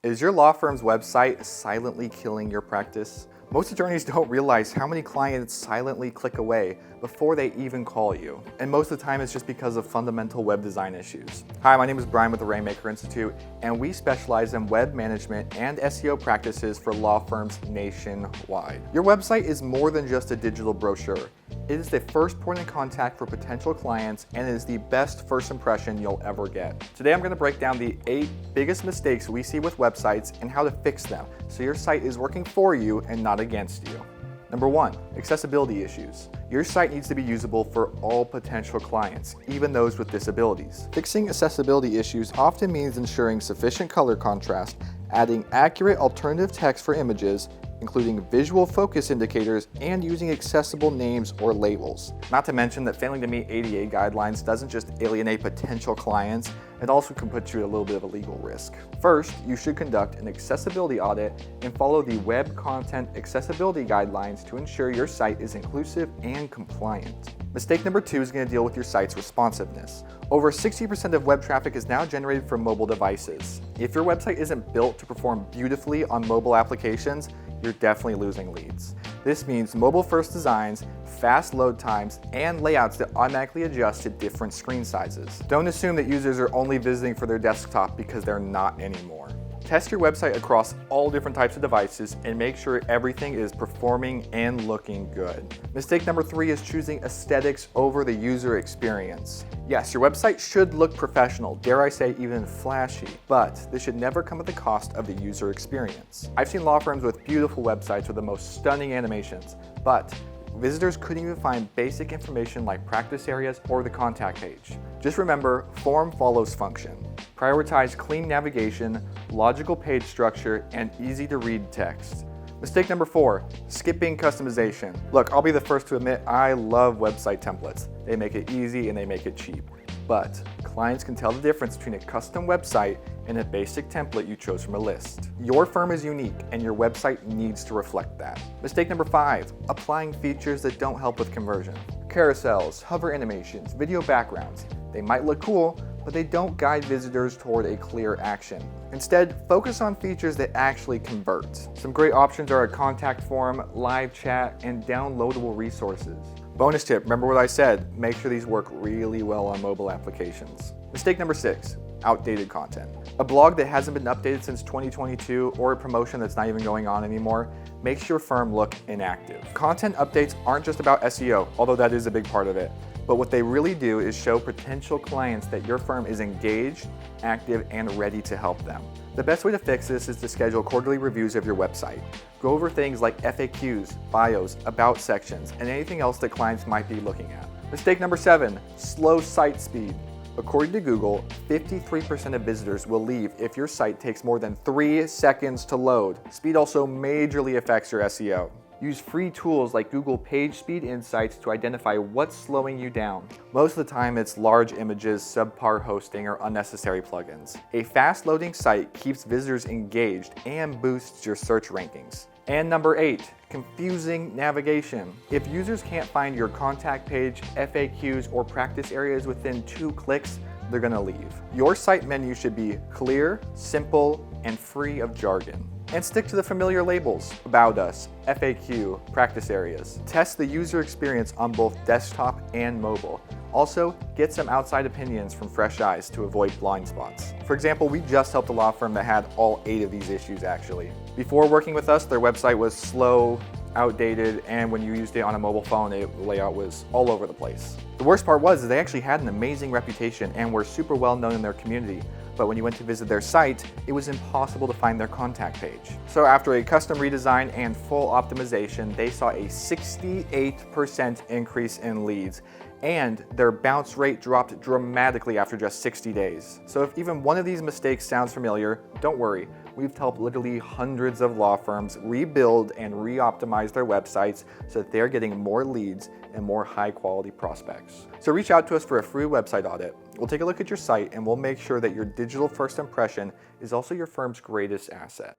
Is your law firm's website silently killing your practice? Most attorneys don't realize how many clients silently click away before they even call you. And most of the time it's just because of fundamental web design issues. Hi, my name is Brian with the Rainmaker Institute, and we specialize in web management and SEO practices for law firms nationwide. Your website is more than just a digital brochure. It is the first point of contact for potential clients and is the best first impression you'll ever get. Today I'm going to break down the 8 biggest mistakes we see with websites and how to fix them so your site is working for you and not against you. Number 1, accessibility issues. Your site needs to be usable for all potential clients, even those with disabilities. Fixing accessibility issues often means ensuring sufficient color contrast, adding accurate alternative text for images, including visual focus indicators, and using accessible names or labels. Not to mention that failing to meet ADA guidelines doesn't just alienate potential clients, it also can put you at a little bit of a legal risk. First, you should conduct an accessibility audit and follow the Web Content Accessibility Guidelines to ensure your site is inclusive and compliant. Mistake number 2 is going to deal with your site's responsiveness. Over 60% of web traffic is now generated from mobile devices. If your website isn't built to perform beautifully on mobile applications, you're definitely losing leads. This means mobile-first designs, fast load times, and layouts that automatically adjust to different screen sizes. Don't assume that users are only visiting for their desktop because they're not anymore. Test your website across all different types of devices and make sure everything is performing and looking good. Mistake number 3 is choosing aesthetics over the user experience. Yes, your website should look professional, dare I say even flashy, but this should never come at the cost of the user experience. I've seen law firms with beautiful websites with the most stunning animations, but visitors couldn't even find basic information like practice areas or the contact page. Just remember, form follows function. Prioritize clean navigation, logical page structure, and easy to read text. Mistake number 4, skipping customization. Look, I'll be the first to admit I love website templates. They make it easy and they make it cheap. But clients can tell the difference between a custom website and a basic template you chose from a list. Your firm is unique and your website needs to reflect that. Mistake number 5, applying features that don't help with conversion. Carousels, hover animations, video backgrounds. They might look cool, but they don't guide visitors toward a clear action. Instead, focus on features that actually convert. Some great options are a contact form, live chat, and downloadable resources. Bonus tip, remember what I said, make sure these work really well on mobile applications. Mistake number 6, outdated content. A blog that hasn't been updated since 2022 or a promotion that's not even going on anymore makes your firm look inactive. Content updates aren't just about SEO, although that is a big part of it. But what they really do is show potential clients that your firm is engaged, active, and ready to help them. The best way to fix this is to schedule quarterly reviews of your website. Go over things like FAQs, bios, about sections, and anything else that clients might be looking at. Mistake number 7, slow site speed. According to Google, 53% of visitors will leave if your site takes more than 3 seconds to load. Speed also majorly affects your SEO. Use free tools like Google Page Speed Insights to identify what's slowing you down. Most of the time it's large images, subpar hosting, or unnecessary plugins. A fast-loading site keeps visitors engaged and boosts your search rankings. And number 8, confusing navigation. If users can't find your contact page, FAQs, or practice areas within 2 clicks, they're gonna leave. Your site menu should be clear, simple, and free of jargon. And stick to the familiar labels, About Us, FAQ, practice areas. Test the user experience on both desktop and mobile. Also, get some outside opinions from fresh eyes to avoid blind spots. For example, we just helped a law firm that had all 8 of these issues actually. Before working with us, their website was slow, outdated, and when you used it on a mobile phone, the layout was all over the place. The worst part was they actually had an amazing reputation and were super well known in their community. But when you went to visit their site, it was impossible to find their contact page. So after a custom redesign and full optimization, they saw a 68% increase in leads, and their bounce rate dropped dramatically after just 60 days. So if even one of these mistakes sounds familiar, don't worry. We've helped literally hundreds of law firms rebuild and re-optimize their websites so that they're getting more leads and more high-quality prospects. So reach out to us for a free website audit. We'll take a look at your site and we'll make sure that your digital first impression is also your firm's greatest asset.